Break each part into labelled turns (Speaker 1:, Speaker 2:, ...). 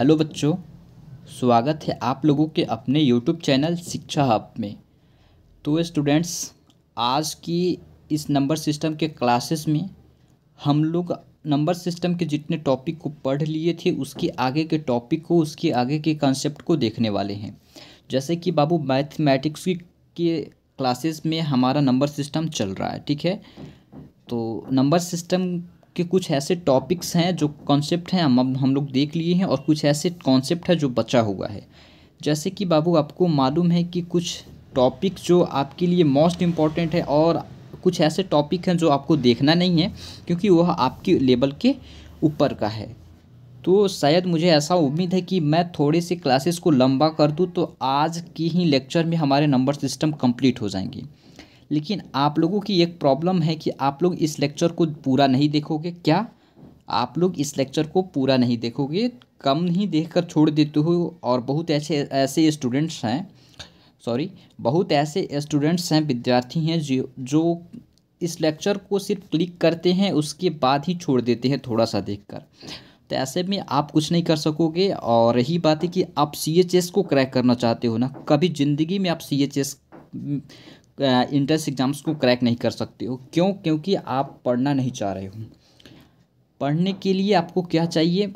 Speaker 1: Hello बच्चों, स्वागत है आप लोगों के अपने यूट्यूब चैनल शिक्षा हब में। तो स्टूडेंट्स, आज की इस नंबर सिस्टम के क्लासेस में हम लोग नंबर सिस्टम के जितने टॉपिक को पढ़ लिए थे उसके आगे के टॉपिक को, उसके आगे के कंसेप्ट को देखने वाले हैं। जैसे कि बाबू मैथमेटिक्स के क्लासेस में हमारा नंबर सिस्टम चल रहा है, ठीक है। तो नंबर सिस्टम के कुछ ऐसे टॉपिक्स हैं जो कॉन्सेप्ट हैं हम लोग देख लिए हैं, और कुछ ऐसे कॉन्सेप्ट है जो बचा हुआ है। जैसे कि बाबू आपको मालूम है कि कुछ टॉपिक जो आपके लिए मोस्ट इम्पॉर्टेंट है, और कुछ ऐसे टॉपिक हैं जो आपको देखना नहीं है क्योंकि वह आपके लेवल के ऊपर का है। तो शायद मुझे ऐसा उम्मीद है कि मैं थोड़े से क्लासेस को लंबा कर दूं तो आज की ही लेक्चर में हमारे नंबर सिस्टम कंप्लीट हो जाएंगे। लेकिन आप लोगों की एक प्रॉब्लम है कि आप लोग इस लेक्चर को पूरा नहीं देखोगे। क्या आप लोग इस लेक्चर को पूरा नहीं देखोगे, कम ही देखकर छोड़ देते हो। और बहुत ऐसे स्टूडेंट्स हैं, बहुत ऐसे स्टूडेंट्स हैं, विद्यार्थी हैं जो इस लेक्चर को सिर्फ क्लिक करते हैं, उसके बाद ही छोड़ देते हैं थोड़ा सा देखकर। तो ऐसे में आप कुछ नहीं कर सकोगे। और रही बात है कि आप CHS को क्रैक करना चाहते हो ना, कभी ज़िंदगी में आप CHS इंट्रेंस एग्ज़ाम्स को क्रैक नहीं कर सकते हो। क्यों? क्योंकि आप पढ़ना नहीं चाह रहे हो। पढ़ने के लिए आपको क्या चाहिए?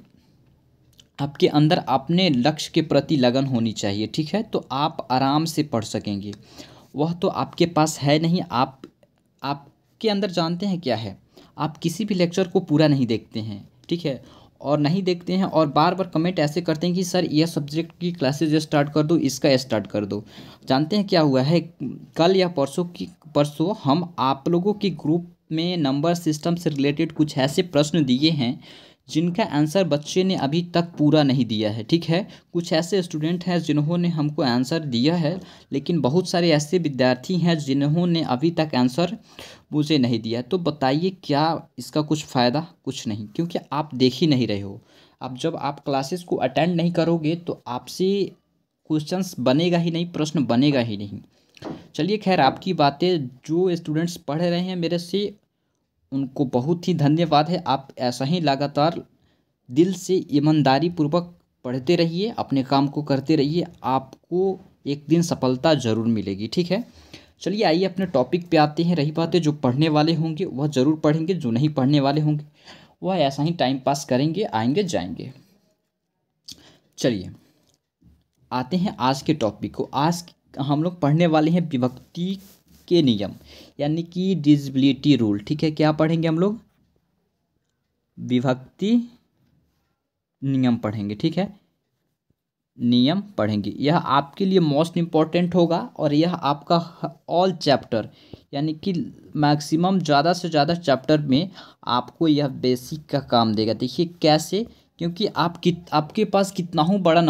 Speaker 1: आपके अंदर अपने लक्ष्य के प्रति लगन होनी चाहिए, ठीक है। तो आप आराम से पढ़ सकेंगे। वह तो आपके पास है नहीं। आपके अंदर जानते हैं क्या है, आप किसी भी लेक्चर को पूरा नहीं देखते हैं, ठीक है। और नहीं देखते हैं और बार बार कमेंट ऐसे करते हैं कि सर यह सब्जेक्ट की क्लासेज स्टार्ट कर दो, इसका स्टार्ट कर दो। जानते हैं क्या हुआ है? कल या परसों हम आप लोगों के ग्रुप में नंबर सिस्टम से रिलेटेड कुछ ऐसे प्रश्न दिए हैं जिनका आंसर बच्चे ने अभी तक पूरा नहीं दिया है, ठीक है। कुछ ऐसे स्टूडेंट हैं जिन्होंने हमको आंसर दिया है, लेकिन बहुत सारे ऐसे विद्यार्थी हैं जिन्होंने अभी तक आंसर मुझे नहीं दिया। तो बताइए क्या इसका कुछ फ़ायदा? कुछ नहीं, क्योंकि आप देख ही नहीं रहे हो। अब जब आप क्लासेस को अटेंड नहीं करोगे तो आपसे क्वेश्चंस बनेगा ही नहीं, प्रश्न बनेगा ही नहीं। चलिए खैर, आपकी बातें, जो स्टूडेंट्स पढ़ रहे हैं मेरे से उनको बहुत ही धन्यवाद है। आप ऐसा ही लगातार दिल से ईमानदारी पूर्वक पढ़ते रहिए, अपने काम को करते रहिए, आपको एक दिन सफलता ज़रूर मिलेगी, ठीक है। चलिए आइए अपने टॉपिक पे आते हैं। रही बातें, जो पढ़ने वाले होंगे वह ज़रूर पढ़ेंगे, जो नहीं पढ़ने वाले होंगे वह ऐसा ही टाइम पास करेंगे, आएंगे जाएंगे। चलिए आते हैं आज के टॉपिक को। आज हम लोग पढ़ने वाले हैं विभक्ति के नियम, यानी कि डिविजिबिलिटी रूल, ठीक है। क्या पढ़ेंगे हम लोग? विभक्ति नियम पढ़ेंगे, ठीक है। नियम पढ़ेंगे, यह आपके लिए मोस्ट इम्पॉर्टेंट होगा। और यह आपका ऑल चैप्टर, यानी कि मैक्सिमम ज़्यादा से ज़्यादा चैप्टर में आपको यह बेसिक का काम देगा। देखिए कैसे, क्योंकि आपके पास कितना हो बड़ा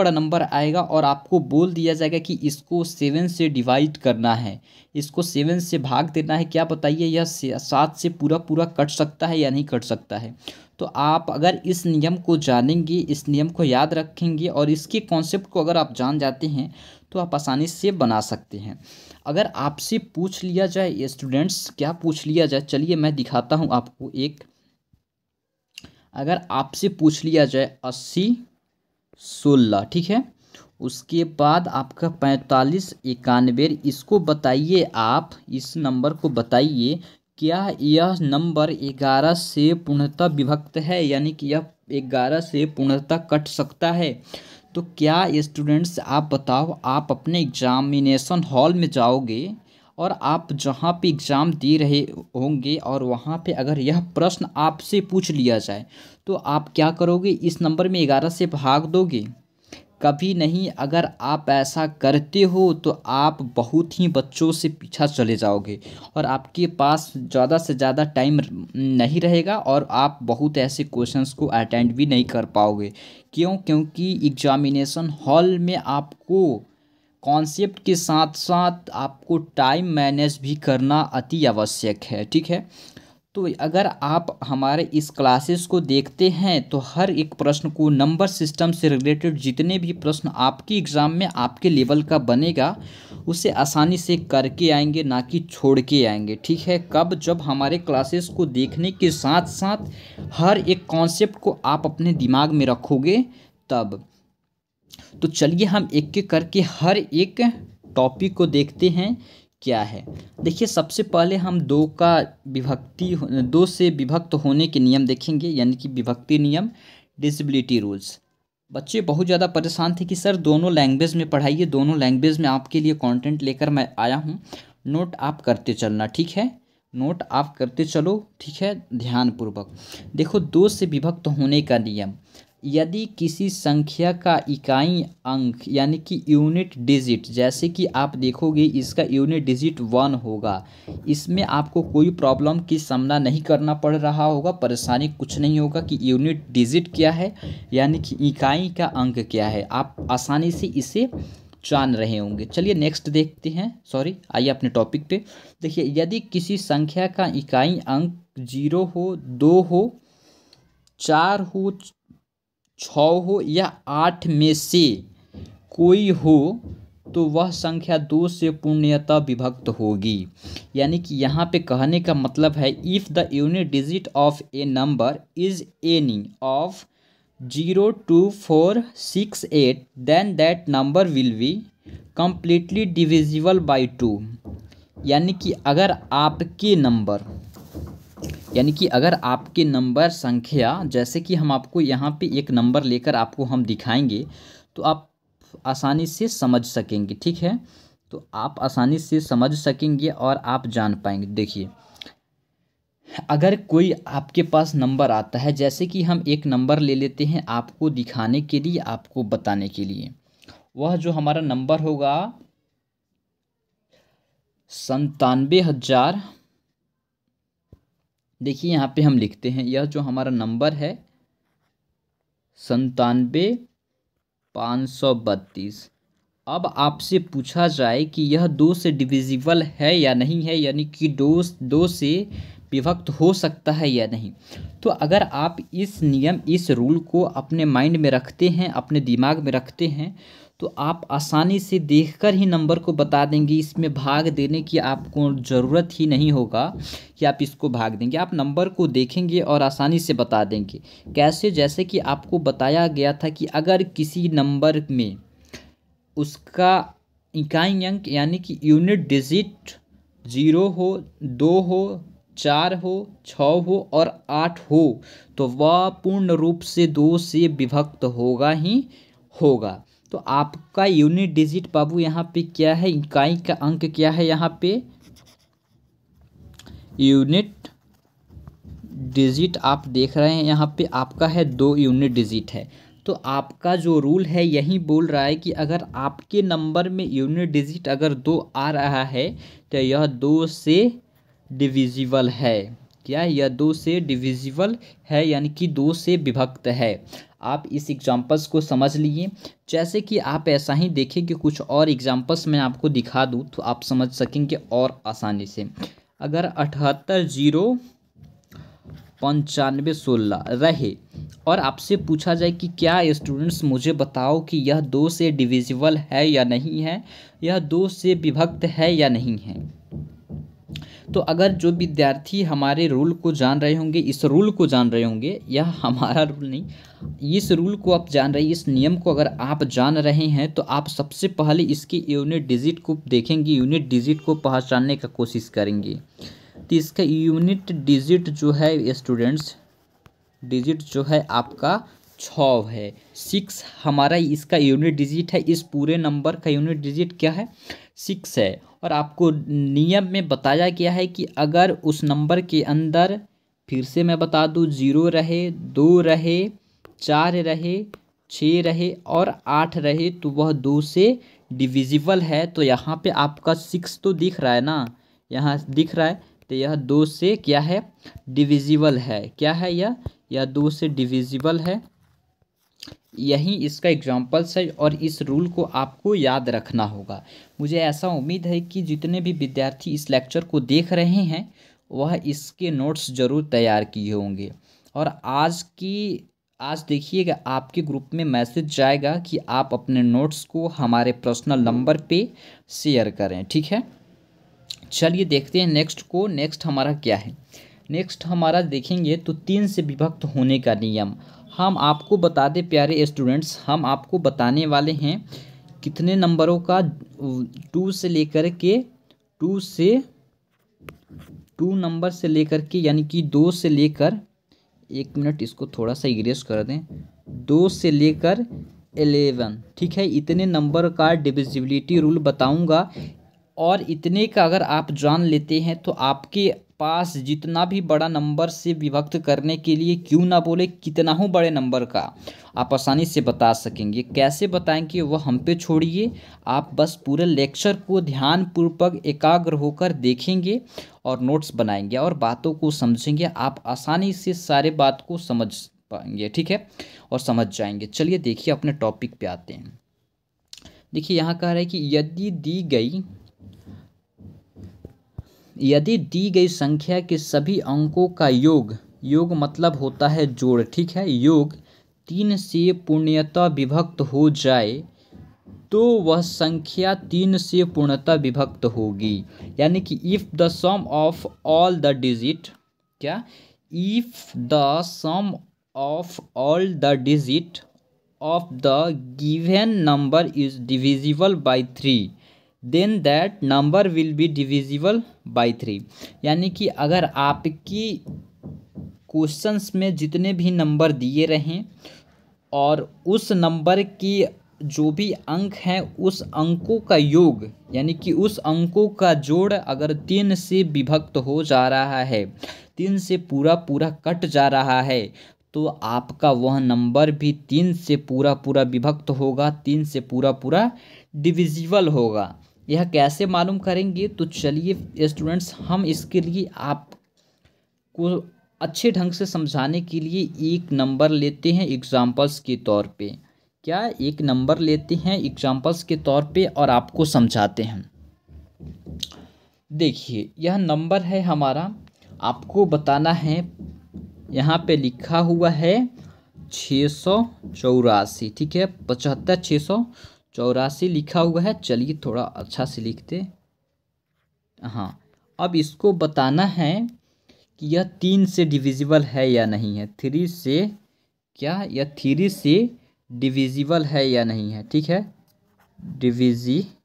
Speaker 1: नंबर आएगा और आपको बोल दिया जाएगा कि इसको 7 से डिवाइड करना है, इसको 7 से भाग देना है। क्या बताइए, यह 7 से पूरा पूरा कट सकता है या नहीं कट सकता है? तो आप अगर इस नियम को जानेंगे, इस नियम को याद रखेंगे और इसके कॉन्सेप्ट को अगर आप जान जाते हैं तो आप आसानी से बना सकते हैं। अगर आपसे पूछ लिया जाए, ये स्टूडेंट्स क्या पूछ लिया जाए, चलिए मैं दिखाता हूँ आपको एक। अगर आपसे पूछ लिया जाए 80 16, ठीक है, उसके बाद आपका 45 91, इसको बताइए। आप इस नंबर को बताइए, क्या यह नंबर 11 से पूर्णतः विभक्त है, यानी कि यह 11 से पूर्णतः कट सकता है? तो क्या स्टूडेंट्स आप बताओ, आप अपने एग्जामिनेशन हॉल में जाओगे और आप जहाँ पे एग्ज़ाम दे रहे होंगे और वहाँ पे अगर यह प्रश्न आपसे पूछ लिया जाए तो आप क्या करोगे? इस नंबर में 11 से भाग दोगे? कभी नहीं। अगर आप ऐसा करते हो तो आप बहुत ही बच्चों से पीछा चले जाओगे और आपके पास ज़्यादा से ज़्यादा टाइम नहीं रहेगा और आप बहुत ऐसे क्वेश्चंस को अटेंड भी नहीं कर पाओगे। क्यों? क्योंकि एग्जामिनेशन हॉल में आपको कॉन्सेप्ट के साथ साथ आपको टाइम मैनेज भी करना अति आवश्यक है, ठीक है। तो अगर आप हमारे इस क्लासेस को देखते हैं तो हर एक प्रश्न को, नंबर सिस्टम से रिलेटेड जितने भी प्रश्न आपके एग्ज़ाम में आपके लेवल का बनेगा उसे आसानी से करके आएंगे, ना कि छोड़ के आएंगे। ठीक है, कब? जब हमारे क्लासेस को देखने के साथ साथ हर एक कॉन्सेप्ट को आप अपने दिमाग में रखोगे तब। तो चलिए हम एक एक करके हर एक टॉपिक को देखते हैं क्या है। देखिए, सबसे पहले हम दो से विभक्त होने के नियम देखेंगे, यानी कि विभक्ति नियम, डिविजिबिलिटी रूल्स। बच्चे बहुत ज़्यादा परेशान थे कि सर दोनों लैंग्वेज में पढ़ाइए, दोनों लैंग्वेज में आपके लिए कंटेंट लेकर मैं आया हूँ, नोट आप करते चलना। ठीक है, नोट आप करते चलो। ठीक है, ध्यानपूर्वक देखो। दो से विभक्त होने का नियम, यदि किसी संख्या का इकाई अंक यानी कि यूनिट डिजिट, जैसे कि आप देखोगे इसका यूनिट डिजिट 1 होगा, इसमें आपको कोई प्रॉब्लम की सामना नहीं करना पड़ रहा होगा, परेशानी कुछ नहीं होगा कि यूनिट डिजिट क्या है, यानी कि इकाई का अंक क्या है, आप आसानी से इसे जान रहे होंगे। चलिए नेक्स्ट देखते हैं, आइए अपने टॉपिक पे। देखिए, यदि किसी संख्या का इकाई अंक 0 हो, 2 हो, 4 हो, 6 हो या 8 में से कोई हो, तो वह संख्या 2 से पूर्णतः विभक्त होगी। यानी कि यहाँ पे कहने का मतलब है, if the unit digit of a number is any of 0, 2, 4, 6, 8 then that number will be completely divisible by 2। यानी कि अगर आपके नंबर संख्या, जैसे कि हम आपको यहाँ पे एक नंबर लेकर आपको हम दिखाएंगे तो आप आसानी से समझ सकेंगे। ठीक है, तो आप आसानी से समझ सकेंगे और आप जान पाएंगे। देखिए, अगर कोई आपके पास नंबर आता है, जैसे कि हम एक नंबर ले लेते हैं आपको दिखाने के लिए, आपको बताने के लिए, वह जो हमारा नंबर होगा 97,000। देखिए यहाँ पे हम लिखते हैं, यह जो हमारा नंबर है 97,532। अब आपसे पूछा जाए कि यह 2 से डिविजिबल है या नहीं है, यानी कि दो से विभक्त हो सकता है या नहीं। तो अगर आप इस रूल को अपने माइंड में रखते हैं, अपने दिमाग में रखते हैं, तो आप आसानी से देखकर ही नंबर को बता देंगे। इसमें भाग देने की आपको ज़रूरत ही नहीं होगा कि आप इसको भाग देंगे, आप नंबर को देखेंगे और आसानी से बता देंगे। कैसे? जैसे कि आपको बताया गया था कि अगर किसी नंबर में उसका इकाई अंक यानी कि यूनिट डिजिट 0 हो, 2 हो, 4 हो, 6 हो और 8 हो, तो वह पूर्ण रूप से 2 से विभक्त होगा ही होगा। तो आपका यूनिट डिजिट बाबू यहाँ पे क्या है, इकाई का अंक क्या है, यहाँ पे यूनिट डिजिट आप देख रहे हैं, यहाँ पे आपका है 2 यूनिट डिजिट है। तो आपका जो रूल है यही बोल रहा है कि अगर आपके नंबर में यूनिट डिजिट अगर 2 आ रहा है तो यह 2 से डिविजिबल है। क्या? यह 2 से डिविजिबल है, यानी कि 2 से विभक्त है। आप इस एग्जाम्पल्स को समझ लीजिए। जैसे कि आप ऐसा ही देखें कि कुछ और एग्जाम्पल्स मैं आपको दिखा दूँ तो आप समझ सकेंगे और आसानी से। अगर 78, 0, 95, 16 रहे और आपसे पूछा जाए कि क्या स्टूडेंट्स मुझे बताओ कि यह 2 से डिविजिबल है या नहीं है, यह 2 से विभक्त है या नहीं है। तो अगर जो विद्यार्थी हमारे रूल को जान रहे होंगे, इस रूल को जान रहे होंगे, यह हमारा रूल नहीं, इस रूल को आप जान रहे हैं, इस नियम को अगर आप जान रहे हैं तो आप सबसे पहले इसकी यूनिट डिजिट को देखेंगे, यूनिट डिजिट को पहचानने का कोशिश करेंगे। तो इसका यूनिट डिजिट जो है स्टूडेंट्स, डिजिट जो है आपका 6 है। 6 हमारा इसका यूनिट डिजिट है। इस पूरे नंबर का यूनिट डिजिट क्या है? 6 है। और आपको नियम में बताया गया है कि अगर उस नंबर के अंदर, फिर से मैं बता दूं, 0 रहे, 2 रहे, 4 रहे, 6 रहे और 8 रहे तो वह 2 से डिविजिबल है। तो यहाँ पे आपका 6 तो दिख रहा है ना, यहाँ दिख रहा है, तो यह 2 से क्या है? डिविजिबल है। क्या है यह 2 से डिविजिबल है। यही इसका एग्जाम्पल्स है और इस रूल को आपको याद रखना होगा। मुझे ऐसा उम्मीद है कि जितने भी विद्यार्थी इस लेक्चर को देख रहे हैं वह इसके नोट्स ज़रूर तैयार किए होंगे। और आज की आज देखिएगा आपके ग्रुप में मैसेज जाएगा कि आप अपने नोट्स को हमारे पर्सनल नंबर पे शेयर करें, ठीक है। चलिए देखते हैं नेक्स्ट को। नेक्स्ट हमारा क्या है, नेक्स्ट हमारा देखेंगे तो 3 से विभक्त होने का नियम। हम आपको बता दें प्यारे स्टूडेंट्स, हम आपको बताने वाले हैं कितने नंबरों का 2 से लेकर के 2 नंबर से लेकर के यानी कि 2 से लेकर, एक मिनट इसको थोड़ा सा इरेज कर दें, 2 से लेकर 11, ठीक है। इतने नंबर का डिविजिबिलिटी रूल बताऊंगा और इतने का अगर आप जान लेते हैं तो आपके पास जितना भी बड़ा नंबर से विभक्त करने के लिए क्यों ना बोले कितना हो बड़े नंबर का आप आसानी से बता सकेंगे। कैसे बताएंगे वो हम पे छोड़िए, आप बस पूरे लेक्चर को ध्यानपूर्वक एकाग्र होकर देखेंगे और नोट्स बनाएंगे और बातों को समझेंगे। आप आसानी से सारे बात को समझ पाएंगे, ठीक है, और समझ जाएंगे। चलिए देखिए अपने टॉपिक पे आते हैं। देखिए यहाँ कह रहा है कि यदि दी गई संख्या के सभी अंकों का योग मतलब होता है जोड़, ठीक है, योग 3 से पूर्णतः विभक्त हो जाए तो वह संख्या 3 से पूर्णतः विभक्त होगी। यानी कि if the sum of all the digit, क्या, if the sum of all the digit of the given number is divisible by 3 then that number will be divisible by 3। यानी कि अगर आपकी क्वेश्चंस में जितने भी नंबर दिए रहें और उस नंबर की जो भी अंक हैं उस अंकों का योग यानी कि उस अंकों का जोड़ अगर 3 से विभक्त हो जा रहा है, 3 से पूरा पूरा कट जा रहा है, तो आपका वह नंबर भी 3 से पूरा पूरा विभक्त होगा, 3 से पूरा पूरा डिविजिबल होगा। यह कैसे मालूम करेंगे, तो चलिए स्टूडेंट्स हम इसके लिए आपको अच्छे ढंग से समझाने के लिए एक नंबर लेते हैं एग्जाम्पल्स के तौर पे। क्या, एक नंबर लेते हैं एग्जाम्पल्स के तौर पे और आपको समझाते हैं। देखिए यह नंबर है हमारा, आपको बताना है, यहाँ पे लिखा हुआ है 684, ठीक है, 75 684 लिखा हुआ है। चलिए थोड़ा अच्छा से लिखते, हाँ। अब इसको बताना है कि यह 3 से डिविजिबल है या नहीं है, 3 से, क्या यह 3 से डिविजिबल है या नहीं है, ठीक है, डिविजिबल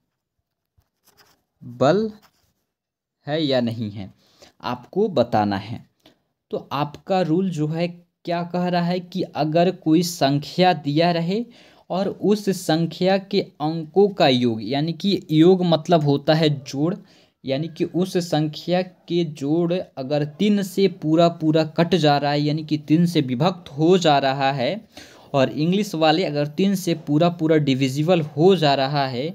Speaker 1: है या नहीं है आपको बताना है। तो आपका रूल जो है क्या कह रहा है कि अगर कोई संख्या दिया रहे और उस संख्या के अंकों का योग, यानी कि योग मतलब होता है जोड़, यानी कि उस संख्या के जोड़ अगर 3 से पूरा पूरा कट जा रहा है यानी कि 3 से विभक्त हो जा रहा है, और इंग्लिश वाले अगर 3 से पूरा पूरा डिविजिबल हो जा रहा है,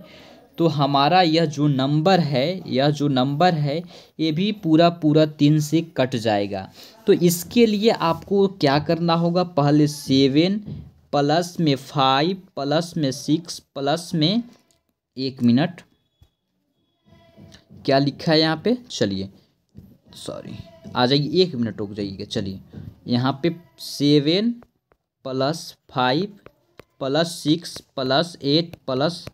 Speaker 1: तो हमारा यह जो नंबर है ये भी पूरा पूरा 3 से कट जाएगा। तो इसके लिए आपको क्या करना होगा, पहले 7 प्लस में 5 प्लस में 6 प्लस में, एक मिनट क्या लिखा है यहाँ पे, चलिए सॉरी आ जाइए, एक मिनट रुक जाइएगा। चलिए यहाँ पे 7 प्लस 5 प्लस 6 प्लस 8 प्लस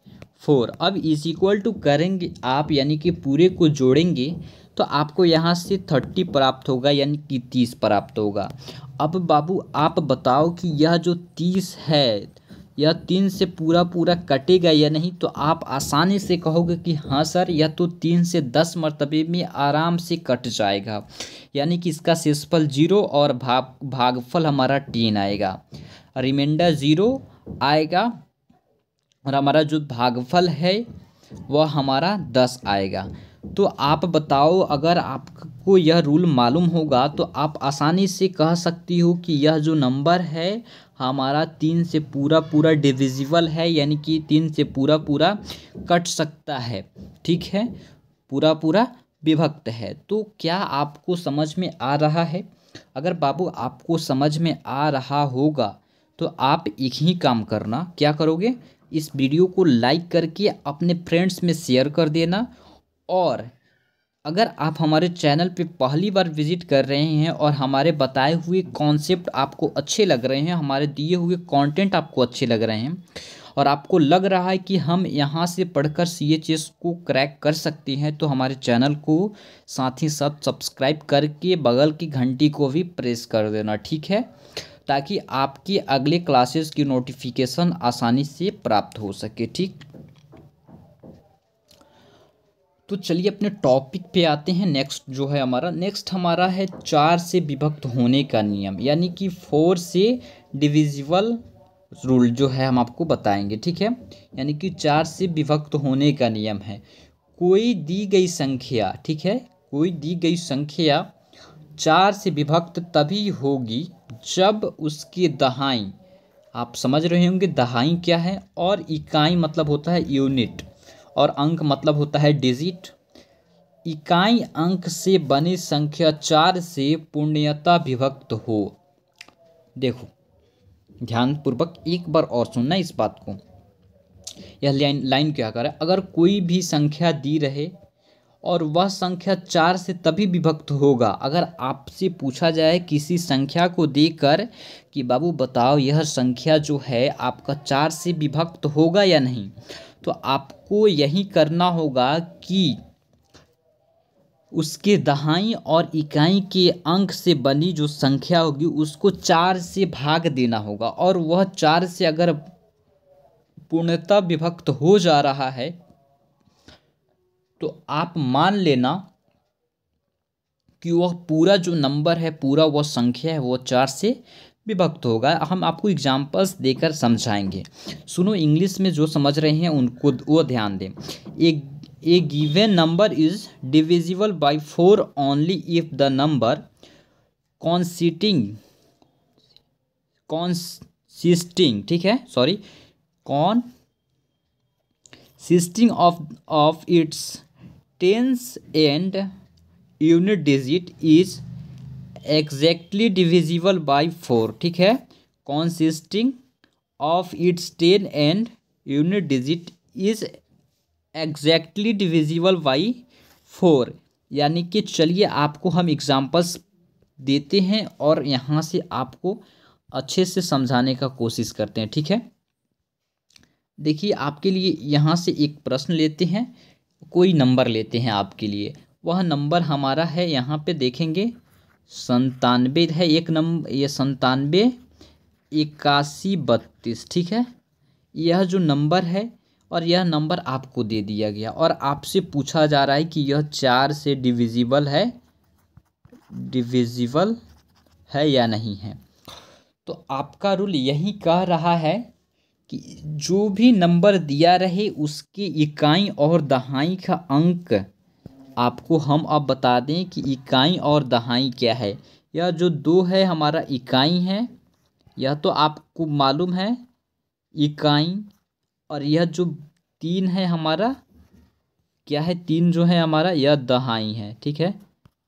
Speaker 1: 4, अब इज इक्वल टू करेंगे आप, यानी कि पूरे को जोड़ेंगे तो आपको यहाँ से 30 प्राप्त होगा, यानी कि 30 प्राप्त होगा। अब बाबू आप बताओ कि यह जो 30 है यह 3 से पूरा पूरा कटेगा या नहीं, तो आप आसानी से कहोगे कि हाँ सर यह तो 3 से 10 मरतबे में आराम से कट जाएगा, यानी कि इसका शेषफल 0 और भागफल हमारा 10 आएगा, रिमाइंडर 0 आएगा और हमारा जो भागफल है वह हमारा 10 आएगा। तो आप बताओ अगर आपको यह रूल मालूम होगा तो आप आसानी से कह सकती हो कि यह जो नंबर है हमारा 3 से पूरा पूरा डिविजिबल है, यानी कि 3 से पूरा पूरा कट सकता है, ठीक है, पूरा पूरा विभक्त है। तो क्या आपको समझ में आ रहा है? अगर बाबू आपको समझ में आ रहा होगा तो आप एक ही काम करना, क्या करोगे, इस वीडियो को लाइक करके अपने फ्रेंड्स में शेयर कर देना और अगर आप हमारे चैनल पे पहली बार विजिट कर रहे हैं और हमारे बताए हुए कॉन्सेप्ट आपको अच्छे लग रहे हैं, हमारे दिए हुए कंटेंट आपको अच्छे लग रहे हैं और आपको लग रहा है कि हम यहाँ से पढ़कर CHS को क्रैक कर सकते हैं, तो हमारे चैनल को साथ ही साथ सब्सक्राइब करके बगल की घंटी को भी प्रेस कर देना, ठीक है, ताकि आपके अगले क्लासेस की नोटिफिकेशन आसानी से प्राप्त हो सके। ठीक, तो चलिए अपने टॉपिक पे आते हैं। नेक्स्ट हमारा है 4 से विभक्त होने का नियम, यानी कि 4 से डिविजिबल रूल जो है हम आपको बताएंगे। ठीक है, यानी कि 4 से विभक्त होने का नियम है। कोई दी गई संख्या, ठीक है, कोई दी गई संख्या 4 से विभक्त तभी होगी जब उसकी दहाई, आप समझ रहे होंगे दहाई क्या है, और इकाई मतलब होता है यूनिट, और अंक मतलब होता है डिजिट। इकाई अंक से बनी संख्या 4 से पूर्णतः विभक्त हो। देखो ध्यानपूर्वक एक बार और सुनना इस बात को। यह लाइन क्या कर रहा है, अगर कोई भी संख्या दी रहे और वह संख्या 4 से तभी विभक्त होगा। अगर आपसे पूछा जाए किसी संख्या को देकर कि बाबू बताओ यह संख्या जो है आपका 4 से विभक्त होगा या नहीं, तो आपको यही करना होगा कि उसके दहाई और इकाई के अंक से बनी जो संख्या होगी उसको 4 से भाग देना होगा, और वह 4 से अगर पूर्णतः विभक्त हो जा रहा है तो आप मान लेना कि वह पूरा जो नंबर है, पूरा वह संख्या है, वो 4 से विभक्त होगा। हम आपको एग्जाम्पल्स देकर समझाएंगे। सुनो, इंग्लिश में जो समझ रहे हैं उनको वो ध्यान दें। A given number is divisible by 4 only if the number consisting of its tens and unit digit is exactly divisible by 4। ठीक है, consisting of its 10 and unit digit is exactly divisible by 4। यानी कि चलिए आपको हम examples देते हैं और यहाँ से आपको अच्छे से समझाने का कोशिश करते हैं। ठीक है, देखिए आपके लिए यहाँ से एक प्रश्न लेते हैं, कोई नंबर लेते हैं आपके लिए। वह नंबर हमारा है, यहाँ पे देखेंगे 97 है एक नंबर, ये 97 81 32। ठीक है, यह जो नंबर है और यह नंबर आपको दे दिया गया और आपसे पूछा जा रहा है कि यह 4 से डिविजिबल है या नहीं है। तो आपका रूल यही कह रहा है कि जो भी नंबर दिया रहे उसकी इकाई और दहाई का अंक आपको हम अब बता दें कि इकाई और दहाई क्या है। यह जो 2 है हमारा इकाई है, यह तो आपको मालूम है इकाई, और यह जो 3 है हमारा क्या है, 3 जो है हमारा यह दहाई है। ठीक है,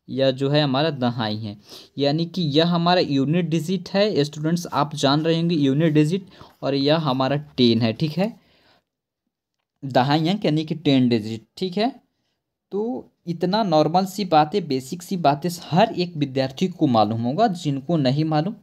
Speaker 1: यह जो है हमारा दहाई है, यानी कि यह हमारा यूनिट डिजिट है। स्टूडेंट्स आप जान रहे होंगे यूनिट डिजिट, और यह हमारा 10 है। ठीक है, दहाई अंक यानी कि 10 डिजिट। ठीक है, तो इतना नॉर्मल सी बातें, बेसिक सी बातें हर एक विद्यार्थी को मालूम होगा, जिनको नहीं मालूम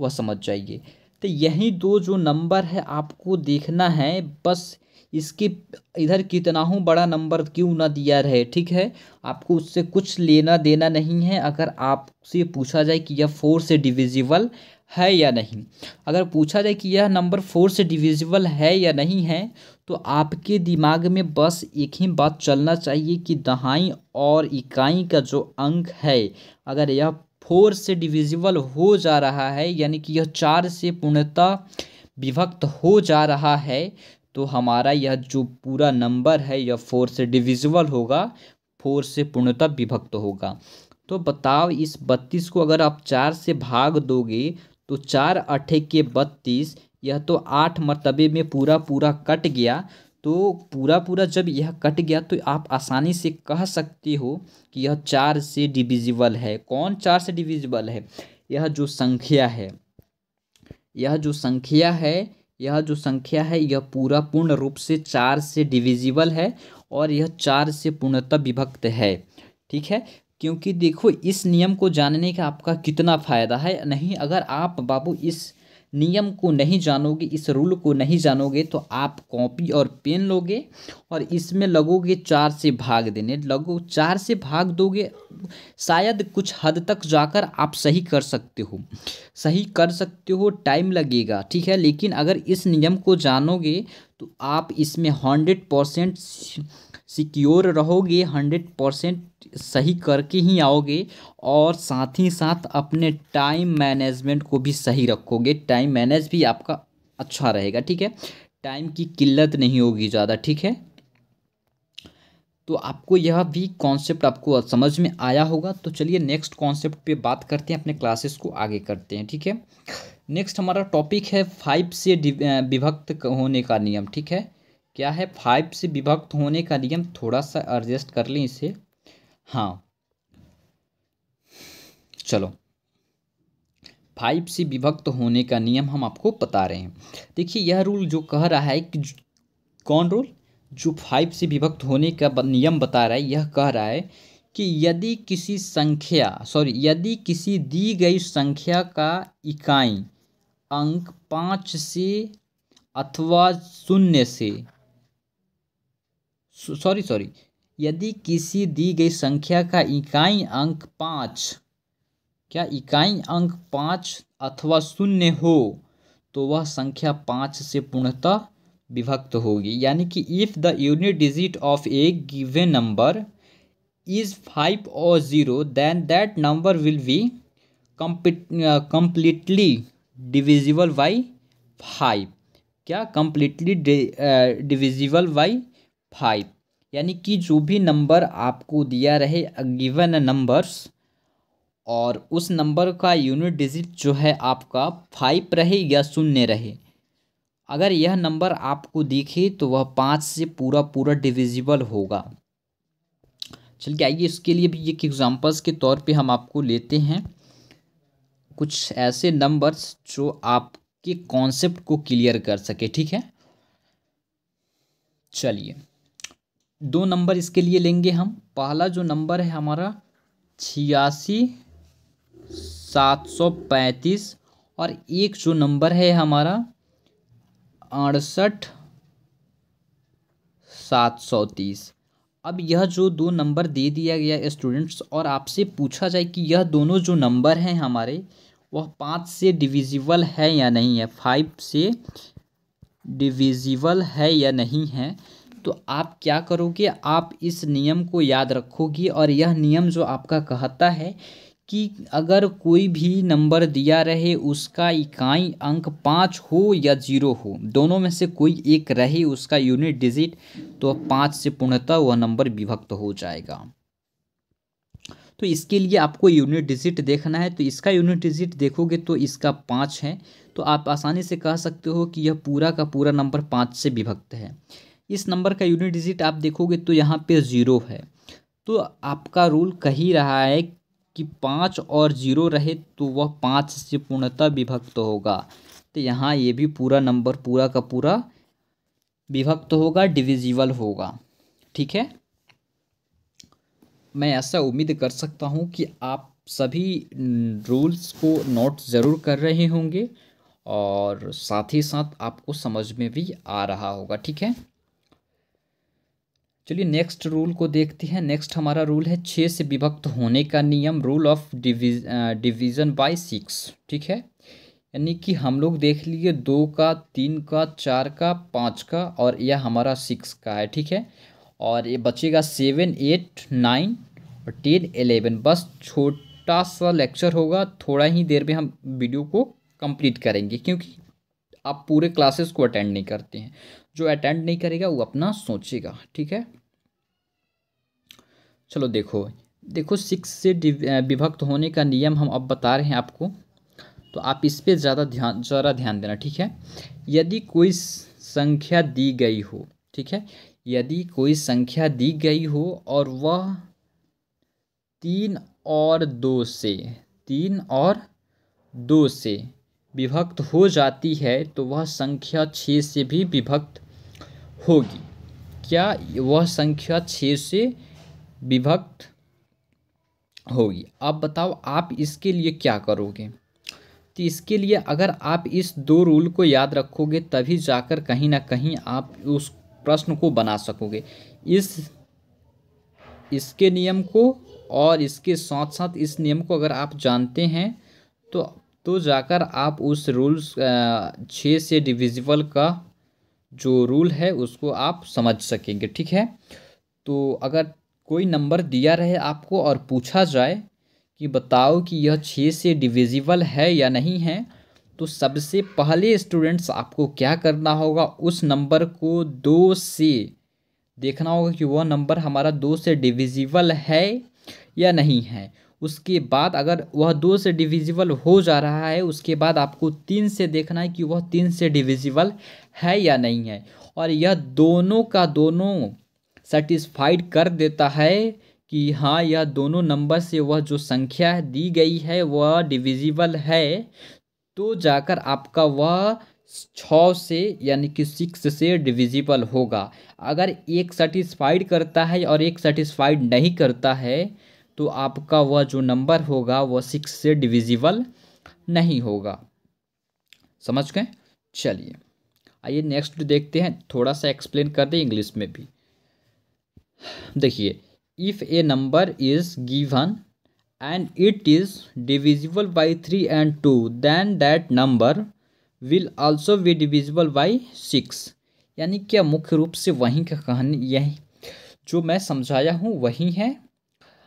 Speaker 1: वह समझ जाइए। तो यही 2 जो नंबर है आपको देखना है, बस इसके इधर कितना हूँ बड़ा नंबर क्यों ना दिया रहे। ठीक है, आपको उससे कुछ लेना देना नहीं है। अगर आपसे पूछा जाए कि यह 4 से डिविजिबल है या नहीं, अगर पूछा जाए कि यह नंबर 4 से डिविजिबल है या नहीं है, तो आपके दिमाग में बस एक ही बात चलना चाहिए कि दहाई और इकाई का जो अंक है, अगर यह 4 से डिविजिबल हो जा रहा है, यानी कि यह 4 से पूर्णतः विभक्त हो जा रहा है, तो हमारा यह जो पूरा नंबर है यह 4 से डिविजिबल होगा, 4 से पूर्णतः विभक्त होगा। तो बताओ इस 32 को अगर आप 4 से भाग दोगे तो 4 8 के 32, यह तो 8 मरतबे में पूरा पूरा कट गया। तो पूरा जब यह कट गया तो आप आसानी से कह सकते हो कि यह 4 से डिविजिबल है। कौन 4 से डिविजिबल है? यह जो संख्या है, यह जो संख्या है यह पूरा पूर्ण रूप से 4 से डिविजिबल है और यह 4 से पूर्णतः विभक्त है। ठीक है। क्योंकि देखो इस नियम को जानने का आपका कितना फ़ायदा है, नहीं अगर आप बाबू इस नियम को नहीं जानोगे, इस रूल को नहीं जानोगे, तो आप कॉपी और पेन लोगे और इसमें लगोगे 4 से भाग देने, 4 से भाग दोगे, शायद कुछ हद तक जाकर आप सही कर सकते हो, टाइम लगेगा, ठीक है। लेकिन अगर इस नियम को जानोगे तो आप इसमें 100% सिक्योर रहोगे, 100% सही करके ही आओगे, और साथ ही साथ अपने टाइम मैनेजमेंट को भी सही रखोगे, टाइम मैनेज भी आपका अच्छा रहेगा, ठीक है। टाइम की किल्लत नहीं होगी ज़्यादा, ठीक है। तो आपको यह भी कॉन्सेप्ट आपको समझ में आया होगा। तो चलिए नेक्स्ट कॉन्सेप्ट पे बात करते हैं, अपने क्लासेस को आगे करते हैं, ठीक है। नेक्स्ट हमारा टॉपिक है 5 से विभक्त होने का नियम, ठीक है। क्या है? 5 से विभक्त होने का नियम। थोड़ा सा एडजस्ट कर लें इसे, हाँ चलो। 5 से विभक्त होने का नियम हम आपको बता रहे हैं। देखिए यह रूल जो कह रहा है कि कौन रूल? जो 5 से विभक्त होने का नियम बता रहा है, यह कह रहा है कि यदि किसी दी गई संख्या का इकाई अंक 5 से अथवा 0 से यदि किसी दी गई संख्या का इकाई अंक 5 अथवा 0 हो, तो वह संख्या 5 से पूर्णतः विभक्त होगी। यानी कि if the unit digit of a given number is 5 और 0, then that number will be completely divisible by 5। क्या? completely divisible by 5। यानी कि जो भी नंबर आपको दिया रहे गिवन नंबर्स, और उस नंबर का यूनिट डिजिट जो है आपका 5 रहे या 0 रहे, अगर यह नंबर आपको दिखे तो वह 5 से पूरा डिविजिबल होगा। चलिए आइए इसके लिए भी एक एग्जांपल्स के तौर पे हम आपको लेते हैं कुछ ऐसे नंबर्स जो आपके कॉन्सेप्ट को क्लियर कर सके, ठीक है। चलिए 2 नंबर इसके लिए लेंगे हम। पहला जो नंबर है हमारा 86,735, और एक जो नंबर है हमारा 68,730। अब यह जो 2 नंबर दे दिया गया स्टूडेंट्स, और आपसे पूछा जाए कि यह दोनों जो नंबर हैं हमारे, वह 5 से डिविजिबल है या नहीं है, 5 से डिविजिबल है या नहीं है, तो आप क्या करोगे? आप इस नियम को याद रखोगे, और यह नियम जो आपका कहता है कि अगर कोई भी नंबर दिया रहे उसका इकाई अंक 5 हो या 0 हो, दोनों में से कोई एक रहे उसका यूनिट डिजिट, तो 5 से पूर्णतः वह नंबर विभक्त हो जाएगा। तो इसके लिए आपको यूनिट डिजिट देखना है। तो इसका यूनिट डिजिट देखोगे तो इसका 5 है, तो आप आसानी से कह सकते हो कि यह पूरा का पूरा नंबर 5 से विभक्त है। इस नंबर का यूनिट डिजिट आप देखोगे तो यहाँ पे 0 है, तो आपका रूल कह ही रहा है कि 5 और 0 रहे तो वह 5 से पूर्णतः विभक्त होगा। तो यहाँ ये भी पूरा नंबर पूरा का पूरा विभक्त होगा, डिविजिबल होगा, ठीक है। मैं ऐसा उम्मीद कर सकता हूँ कि आप सभी रूल्स को नोट ज़रूर कर रहे होंगे, और साथ ही साथ आपको समझ में भी आ रहा होगा, ठीक है। चलिए नेक्स्ट रूल को देखते हैं। नेक्स्ट हमारा रूल है 6 से विभक्त होने का नियम, रूल ऑफ डिवीज़न बाय 6, ठीक है। यानी कि हम लोग देख लिए 2 का, 3 का, 4 का, 5 का, और यह हमारा 6 का है, ठीक है। और ये बचेगा 7, 8, 9 और 10, 11। बस छोटा सा लेक्चर होगा, थोड़ा ही देर में हम वीडियो को कंप्लीट करेंगे, क्योंकि आप पूरे क्लासेस को अटेंड नहीं करते हैं। जो अटेंड नहीं करेगा वो अपना सोचेगा, ठीक है। चलो देखो 6 से विभक्त होने का नियम हम अब बता रहे हैं आपको, तो आप इस पे ज़रा ध्यान देना, ठीक है। यदि कोई संख्या दी गई हो, ठीक है, यदि कोई संख्या दी गई हो और वह 3 और 2 से विभक्त हो जाती है, तो वह संख्या 6 से भी विभक्त होगी। क्या वह संख्या 6 से विभक्त होगी। अब बताओ आप इसके लिए क्या करोगे। तो इसके लिए अगर आप इस दो रूल को याद रखोगे तभी जाकर कहीं ना कहीं आप उस प्रश्न को बना सकोगे। इसके नियम को और इसके साथ साथ इस नियम को अगर आप जानते हैं तो जाकर आप उस रूल्स 6 से डिविजिबल का जो रूल है उसको आप समझ सकेंगे। ठीक है, तो अगर कोई नंबर दिया रहे आपको और पूछा जाए कि बताओ कि यह 6 से डिविजिबल है या नहीं है, तो सबसे पहले स्टूडेंट्स आपको क्या करना होगा, उस नंबर को 2 से देखना होगा कि वह नंबर हमारा 2 से डिविजिबल है या नहीं है। उसके बाद अगर वह 2 से डिविजिबल हो जा रहा है, उसके बाद आपको 3 से देखना है कि वह 3 से डिविजिबल है या नहीं है। और यह दोनों का दोनों सेटिस्फाइड कर देता है कि हाँ यह दोनों नंबर से वह जो संख्या दी गई है वह डिविजिबल है, तो जाकर आपका वह 6 से यानी कि 6 से डिविजिबल होगा। अगर एक सेटिस्फाइड करता है और एक सेटिस्फाइड नहीं करता है तो आपका वह जो नंबर होगा वह 6 से डिविजिबल नहीं होगा। समझ गए। चलिए आइए नेक्स्ट देखते हैं, थोड़ा सा एक्सप्लेन कर दें इंग्लिश में भी। देखिए, if A number is given and it is divisible by 3 and 2 then that number will also be divisible by 6। यानी क्या मुख्य रूप से वहीं का कहानी यही जो मैं समझाया हूँ वही है,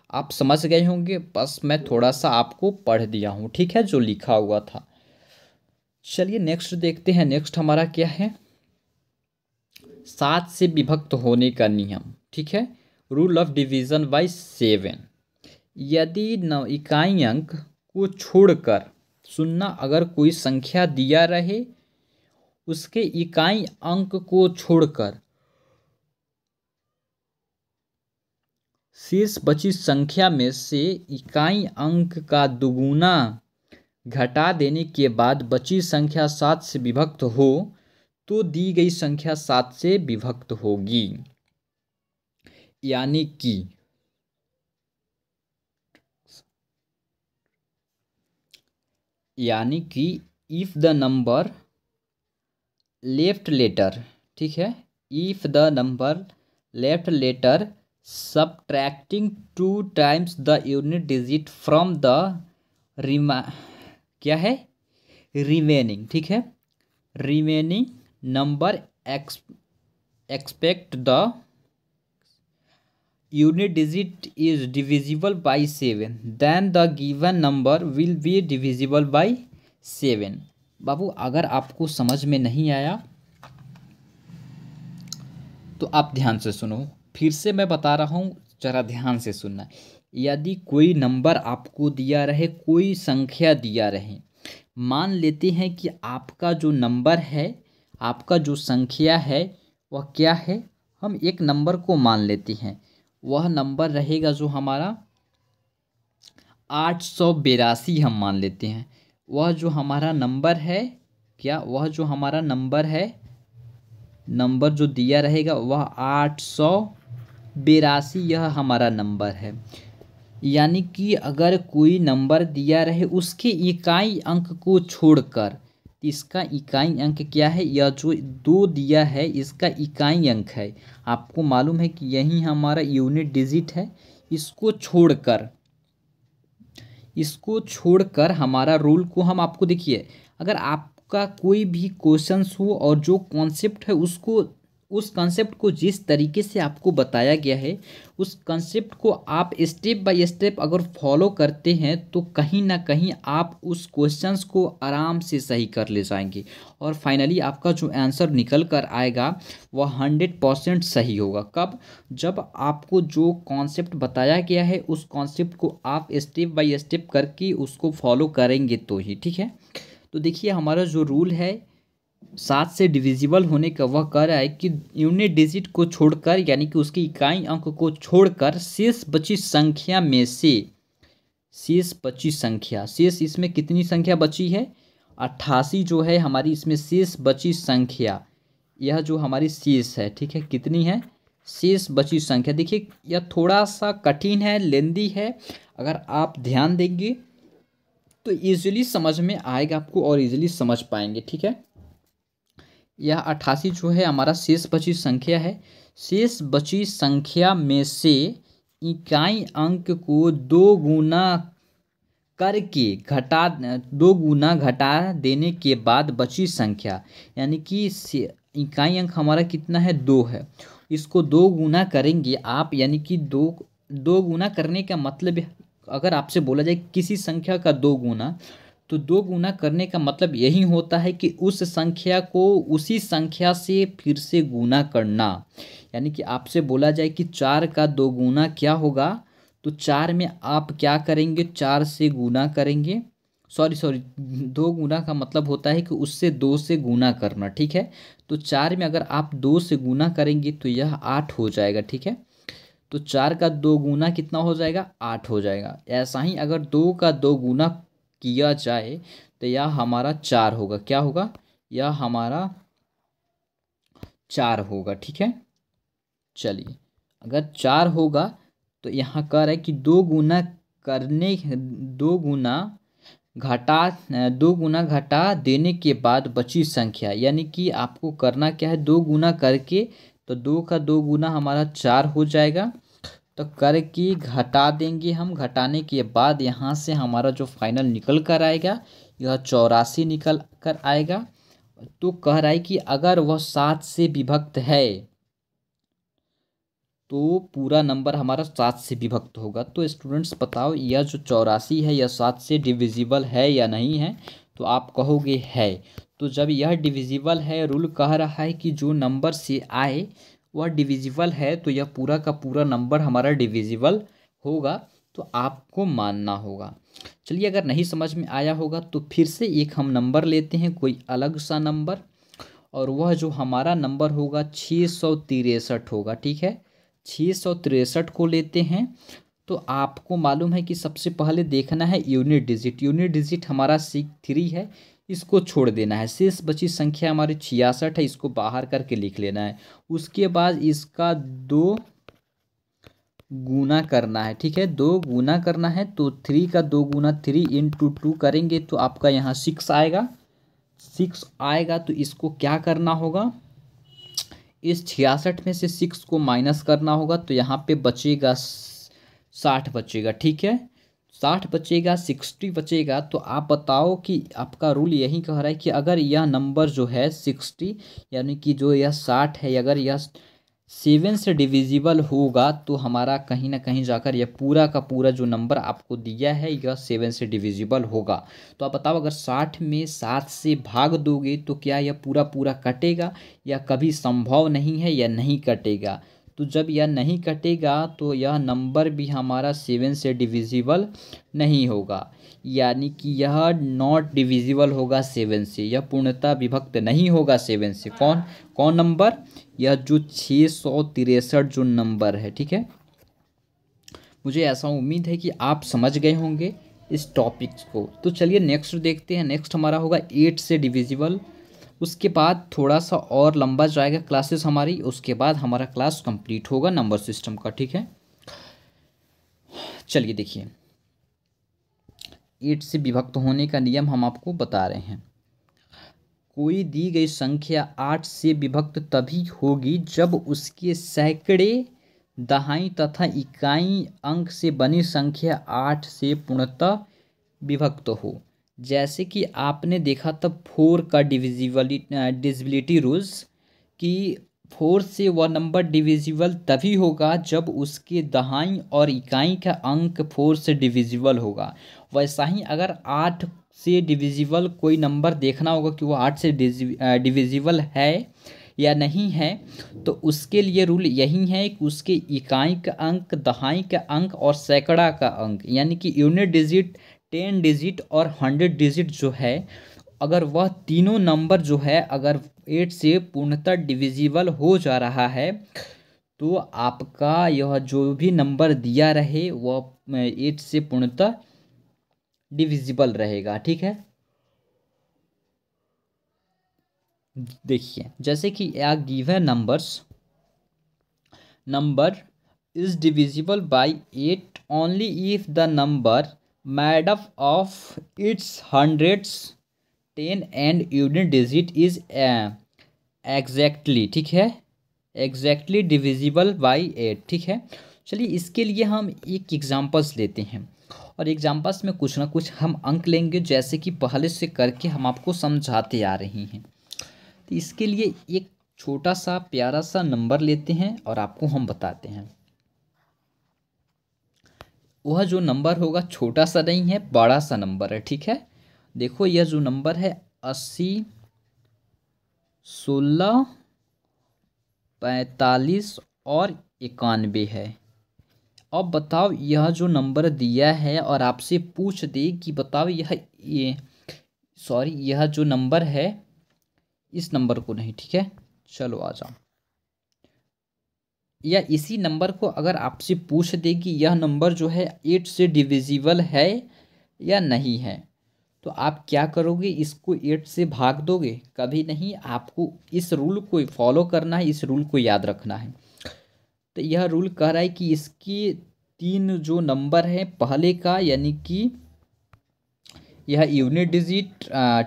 Speaker 1: आप समझ गए होंगे, बस मैं थोड़ा सा आपको पढ़ दिया हूँ। ठीक है, जो लिखा हुआ था। चलिए नेक्स्ट देखते हैं। नेक्स्ट हमारा क्या है, 7 से विभक्त होने का नियम। ठीक है, रूल ऑफ डिवीजन बाय 7। यदि इकाई अंक को छोड़कर, सुनना, अगर कोई संख्या दिया रहे उसके इकाई अंक को छोड़कर शेष बची संख्या में से इकाई अंक का दुगुना घटा देने के बाद बची संख्या 7 से विभक्त हो तो दी गई संख्या 7 से विभक्त होगी। यानी कि if the number left letter, ठीक है, if the number left letter subtracting 2 times the unit digit from the क्या है रिमेनिंग, ठीक है, remaining number expect the unit digit is divisible by 7 then the given number will be divisible by 7। बाबू अगर आपको समझ में नहीं आया तो आप ध्यान से सुनो, फिर से मैं बता रहा हूँ, जरा ध्यान से सुनना। यदि कोई नंबर आपको दिया रहे, कोई संख्या दिया रहे, मान लेते हैं कि आपका जो नंबर है, आपका जो संख्या है वह क्या है, हम एक नंबर को मान लेते हैं, वह नंबर रहेगा जो हमारा 882 हम मान लेते हैं। वह जो हमारा नंबर है, क्या वह जो हमारा नंबर है, नंबर जो दिया रहेगा वह 882 यह हमारा नंबर है। यानी कि अगर कोई नंबर दिया रहे उसके इकाई अंक को छोड़कर, इसका इकाई अंक क्या है, यह जो 2 दिया है इसका इकाई अंक है, आपको मालूम है कि यही हमारा यूनिट डिजिट है। इसको छोड़कर हमारा रूल को हम आपको, देखिए, अगर आपका कोई भी क्वेश्चंस हो और जो कॉन्सेप्ट है उस कॉन्सेप्ट को जिस तरीके से आपको बताया गया है उस कॉन्सेप्ट को आप स्टेप बाय स्टेप अगर फॉलो करते हैं तो कहीं ना कहीं आप उस क्वेश्चंस को आराम से सही कर ले जाएंगे और फाइनली आपका जो आंसर निकल कर आएगा वह 100% सही होगा। कब? जब आपको जो कॉन्सेप्ट बताया गया है उस कॉन्सेप्ट को आप स्टेप बाय स्टेप करके उसको फॉलो करेंगे तो ही। ठीक है, तो देखिए हमारा जो रूल है 7 से डिविजिबल होने का, वह कह रहा है कि यूनिट डिजिट को छोड़कर, यानी कि उसकी इकाई अंक को छोड़कर शेष बची संख्या में से, शेष इसमें कितनी संख्या बची है, 88 जो है हमारी इसमें शेष बची संख्या, यह जो हमारी शेष है, ठीक है, कितनी है, शेष बची संख्या। देखिए यह थोड़ा सा कठिन है, लेंदी है, अगर आप ध्यान देंगे तो इजीली समझ में आएगा आपको और इजीली समझ पाएंगे। ठीक है, यह 88 जो है हमारा शेष बची संख्या है। शेष बची संख्या में से इकाई अंक को दो गुना करके दो गुना घटा देने के बाद बची संख्या, यानी कि इकाई अंक हमारा कितना है, 2 है, इसको दो गुना करेंगे आप, यानी कि दो गुना करने का मतलब अगर आपसे बोला जाए किसी संख्या का दो गुना, तो दो गुना करने का मतलब यही होता है कि उस संख्या को उसी संख्या से फिर से गुना करना। यानी कि आपसे बोला जाए कि 4 का दो गुना क्या होगा, तो 4 में आप क्या करेंगे, 4 से गुना करेंगे, सॉरी दो गुना का मतलब होता है कि उससे 2 से गुना करना। ठीक है, तो 4 में अगर आप 2 से गुना करेंगे तो यह 8 हो जाएगा। ठीक है, तो 4 का दो गुना कितना हो जाएगा, 8 हो जाएगा। ऐसा ही अगर 2 का दो गुना किया जाए तो यह हमारा 4 होगा। क्या होगा, यह हमारा 4 होगा। ठीक है, चलिए अगर 4 होगा तो यहाँ कह रहा है कि दो गुना घटा देने के बाद बची संख्या, यानी कि आपको करना क्या है, दो गुना करके, तो 2 का दो गुना हमारा 4 हो जाएगा, तो करके घटा देंगे हम, घटाने के बाद यहाँ से हमारा जो फाइनल निकल कर आएगा यह 84 निकल कर आएगा। तो कह रहा है कि अगर वह 7 से विभक्त है तो पूरा नंबर हमारा 7 से विभक्त होगा। तो स्टूडेंट्स बताओ यह जो 84 है यह 7 से डिविजिबल है या नहीं है, तो आप कहोगे है। तो जब यह डिविजिबल है, रूल कह रहा है कि जो नंबर से आए वह डिविजिबल है, तो यह पूरा का पूरा नंबर हमारा डिविजिबल होगा, तो आपको मानना होगा। चलिए अगर नहीं समझ में आया होगा तो फिर से एक हम नंबर लेते हैं, कोई अलग सा नंबर, और वह जो हमारा नंबर होगा 663 होगा। ठीक है, 663 को लेते हैं। तो आपको मालूम है कि सबसे पहले देखना है यूनिट डिजिट। यूनिट डिजिट हमारा 3 है, इसको छोड़ देना है। शेष बची संख्या हमारी 66 है, इसको बाहर करके लिख लेना है। उसके बाद इसका 2 गुना करना है। ठीक है, 2 गुना करना है, तो 3 का 2 गुना 3 इंटू 2 करेंगे तो आपका यहाँ 6 आएगा। 6 आएगा तो इसको क्या करना होगा, इस 66 में से 6 को माइनस करना होगा, तो यहाँ पे बचेगा 60 बचेगा। ठीक है, 60 बचेगा, 60 बचेगा। तो आप बताओ कि आपका रूल यही कह रहा है कि अगर यह नंबर जो है 60, यानी कि जो यह 60 है, अगर यह 7 से डिविजिबल होगा तो हमारा कहीं ना कहीं जाकर यह पूरा का पूरा जो नंबर आपको दिया है यह 7 से डिविजिबल होगा। तो आप बताओ अगर 60 में 7 से भाग दोगे तो क्या यह पूरा पूरा कटेगा, या कभी संभव नहीं है, या नहीं कटेगा। तो जब यह नहीं कटेगा तो यह नंबर भी हमारा 7 से डिविजिबल नहीं होगा, यानी कि यह नॉट डिविजिबल होगा 7 से, यह पूर्णतः विभक्त नहीं होगा 7 से। कौन कौन नंबर, यह जो 663 जो नंबर है। ठीक है, मुझे ऐसा उम्मीद है कि आप समझ गए होंगे इस टॉपिक्स को। तो चलिए नेक्स्ट देखते हैं। नेक्स्ट हमारा होगा 8 से डिविजिबल। उसके बाद थोड़ा सा और लंबा जाएगा क्लासेस हमारी, उसके बाद हमारा क्लास कंप्लीट होगा नंबर सिस्टम का। ठीक है, चलिए देखिए 8 से विभक्त होने का नियम हम आपको बता रहे हैं। कोई दी गई संख्या 8 से विभक्त तभी होगी जब उसके सैकड़े, दहाई तथा इकाई अंक से बनी संख्या 8 से पूर्णतः विभक्त हो। जैसे कि आपने देखा तब 4 का डिविजिबिलिटी रूल्स कि 4 से वह नंबर डिविजिबल तभी होगा जब उसके दहाई और इकाई का अंक 4 से डिविजिबल होगा। वैसा ही अगर 8 से डिविजिबल कोई नंबर देखना होगा कि वो 8 से डिविजिबल है या नहीं है, तो उसके लिए रूल यही है कि उसके इकाई का अंक, दहाई का अंक और सैकड़ा का अंक, यानी कि यूनिट डिजिट, 10 डिजिट और 100 डिजिट जो है, अगर वह तीनों नंबर जो है अगर 8 से पूर्णतः डिविजिबल हो जा रहा है तो आपका यह जो भी नंबर दिया रहे वह 8 से पूर्णतः डिविजिबल रहेगा। ठीक है, देखिए जैसे कि given numbers number is divisible by 8 only if the number made up of its hundreds, 10 and unit digit is exactly, ठीक है, exactly divisible by 8, ठीक है। चलिए इसके लिए हम एक एग्जांपल्स लेते हैं और एग्जांपल्स में कुछ ना कुछ हम अंक लेंगे, जैसे कि पहले से करके हम आपको समझाते आ रहे हैं। तो इसके लिए एक छोटा सा प्यारा सा नंबर लेते हैं और आपको हम बताते हैं। वह जो नंबर होगा छोटा सा नहीं है, बड़ा सा नंबर है, ठीक है। देखो यह जो नंबर है 80, 16, 45 और 91 है। अब बताओ यह जो नंबर दिया है और आपसे पूछ दे कि बताओ यह जो नंबर है, इस नंबर को नहीं, ठीक है, चलो आ जाओ, या इसी नंबर को अगर आपसे पूछ दे कि यह नंबर जो है 8 से डिविजिबल है या नहीं है, तो आप क्या करोगे, इसको 8 से भाग दोगे? कभी नहीं, आपको इस रूल को फॉलो करना है, इस रूल को याद रखना है। तो यह रूल कह रहा है कि इसकी 3 जो नंबर है, पहले का यानी कि यह यूनिट डिजिट,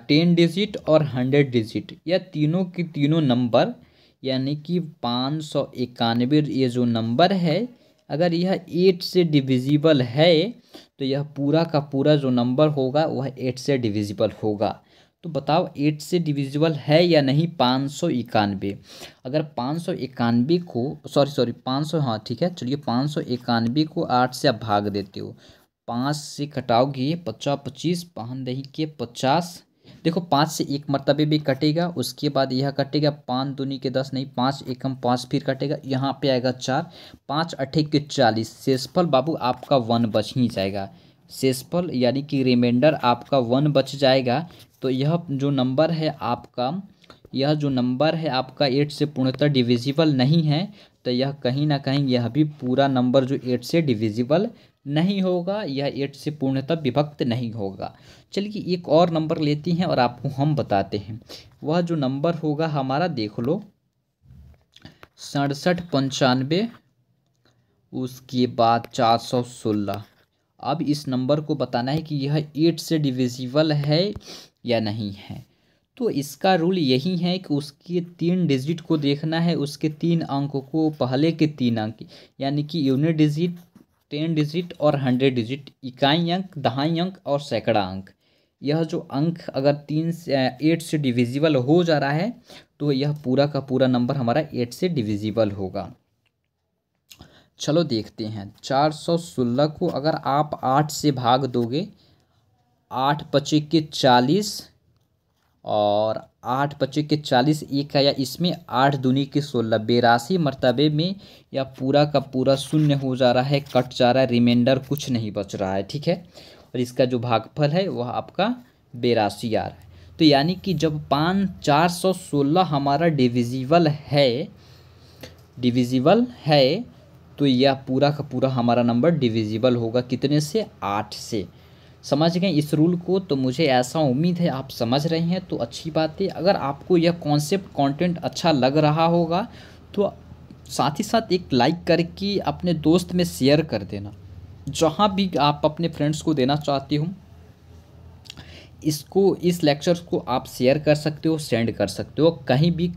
Speaker 1: 10 डिजिट और 100 डिजिट, यह तीनों के तीनों नंबर यानी कि 591 ये जो नंबर है, अगर यह 8 से डिविजिबल है तो यह पूरा का पूरा जो नंबर होगा वह 8 से डिविजिबल होगा। तो बताओ 8 से डिविजिबल है या नहीं 591। अगर 591 को सॉरी 500, हाँ ठीक है, चलिए 591 को 8 से आप भाग देते हो, 5 से कटाओगे 50, 25 पान दही के 50, देखो 5 से एक मरतबे भी कटेगा, उसके बाद यह कटेगा 5 दूनी के 10 नहीं, 5 एकम 5 फिर कटेगा, यहाँ पे आएगा 4, 5 अट्ठे के 40, शेषफल बाबू आपका 1 बच ही जाएगा, शेषफल यानी कि रिमाइंडर आपका 1 बच जाएगा। तो यह जो नंबर है आपका, यह जो नंबर है आपका 8 से पूर्णतः डिविजिबल नहीं है, तो यह कहीं ना कहीं यह भी पूरा नंबर जो 8 से डिविजिबल नहीं होगा, यह 8 से पूर्णतः विभक्त नहीं होगा। चलिए एक और नंबर लेते हैं और आपको हम बताते हैं। वह जो नंबर होगा हमारा, देख लो 67, 95, उसके बाद 416। अब इस नंबर को बताना है कि यह 8 से डिविजिबल है या नहीं है। तो इसका रूल यही है कि उसके 3 डिजिट को देखना है, उसके 3 अंकों को, पहले के 3 अंक यानी कि यूनिट डिजिट, 10 डिजिट और 100 डिजिट, इकाई अंक, दहाई अंक और सैकड़ा अंक। यह जो अंक अगर 8 से डिविजिबल हो जा रहा है तो यह पूरा का पूरा नंबर हमारा 8 से डिविजिबल होगा। चलो देखते हैं, 416 को अगर आप 8 से भाग दोगे, 8 पचे के 40 और 8 पचे के 40 एक आया इसमें, 8 दूनी के 16, 82 मरतबे में यह पूरा का पूरा शून्य हो जा रहा है, कट जा रहा है, रिमाइंडर कुछ नहीं बच रहा है, ठीक है। और इसका जो भागफल है वह आपका 82 आ रहा है। तो यानी कि जब 416 हमारा डिविजिबल है तो यह पूरा का पूरा हमारा नंबर डिविजिबल होगा, कितने से? 8 से। समझ गए इस रूल को? तो मुझे ऐसा उम्मीद है आप समझ रहे हैं, तो अच्छी बात है। अगर आपको यह कॉन्सेप्ट कंटेंट अच्छा लग रहा होगा तो साथ ही साथ एक लाइक करके अपने दोस्त में शेयर कर देना, जहाँ भी आप अपने फ्रेंड्स को देना चाहते हो। इस लेक्चर को आप शेयर कर सकते हो, सेंड कर सकते हो, कहीं भी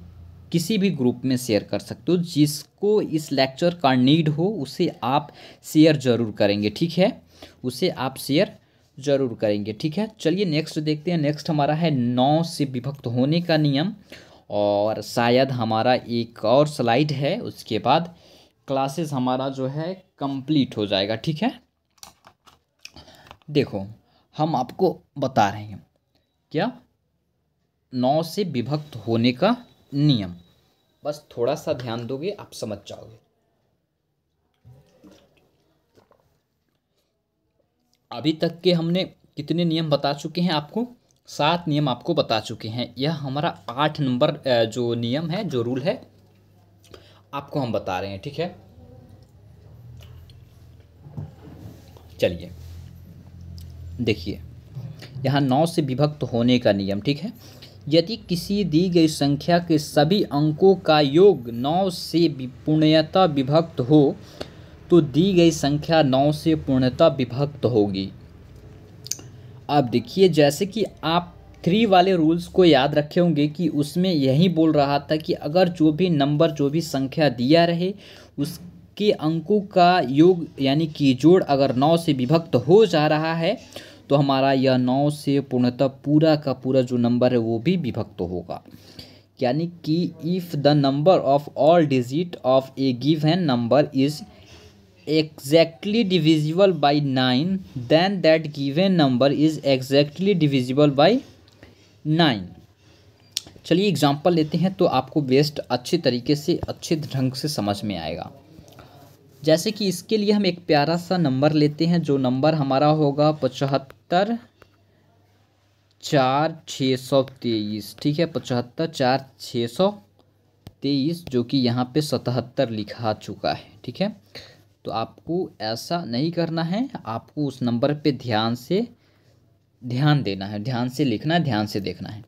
Speaker 1: किसी भी ग्रुप में शेयर कर सकते हो। जिसको इस लेक्चर का नीड हो उसे आप शेयर ज़रूर करेंगे, ठीक है, उसे आप शेयर ज़रूर करेंगे, ठीक है। चलिए नेक्स्ट देखते हैं। नेक्स्ट हमारा है 9 से विभक्त होने का नियम, और शायद हमारा एक और स्लाइड है, उसके बाद क्लासेस हमारा जो है कंप्लीट हो जाएगा, ठीक है। देखो हम आपको बता रहे हैं क्या, 9 से विभक्त होने का नियम, बस थोड़ा सा ध्यान दोगे आप समझ जाओगे। अभी तक के हमने कितने नियम बता चुके हैं आपको? 7 नियम आपको बता चुके हैं। यह हमारा 8 नंबर जो नियम है, जो रूल है, आपको हम बता रहे हैं, ठीक है। चलिए देखिए, यहाँ 9 से विभक्त होने का नियम, ठीक है। यदि किसी दी गई संख्या के सभी अंकों का योग 9 से पूर्णतः विभक्त हो तो दी गई संख्या 9 से पूर्णतः विभक्त होगी। अब देखिए, जैसे कि आप 3 वाले रूल्स को याद रखे होंगे कि उसमें यही बोल रहा था कि अगर जो भी नंबर, जो भी संख्या दिया रहे उसके अंकों का योग यानी कि जोड़ अगर 9 से विभक्त हो जा रहा है तो हमारा यह 9 से पूर्णतः पूरा का पूरा जो नंबर है वो भी विभक्त होगा। यानी कि if the number of all digit of a given number is exactly divisible by 9 then that given number is exactly divisible by 9। चलिए एग्जांपल लेते हैं तो आपको बेस्ट अच्छे तरीके से, अच्छे ढंग से समझ में आएगा। जैसे कि इसके लिए हम एक प्यारा सा नंबर लेते हैं, जो नंबर हमारा होगा 75,4,623। ठीक है, 75,4,623 जो कि यहाँ पे 77 लिखा चुका है। ठीक है, तो आपको ऐसा नहीं करना है, आपको उस नंबर पे ध्यान देना है, ध्यान से लिखना है, ध्यान से देखना है।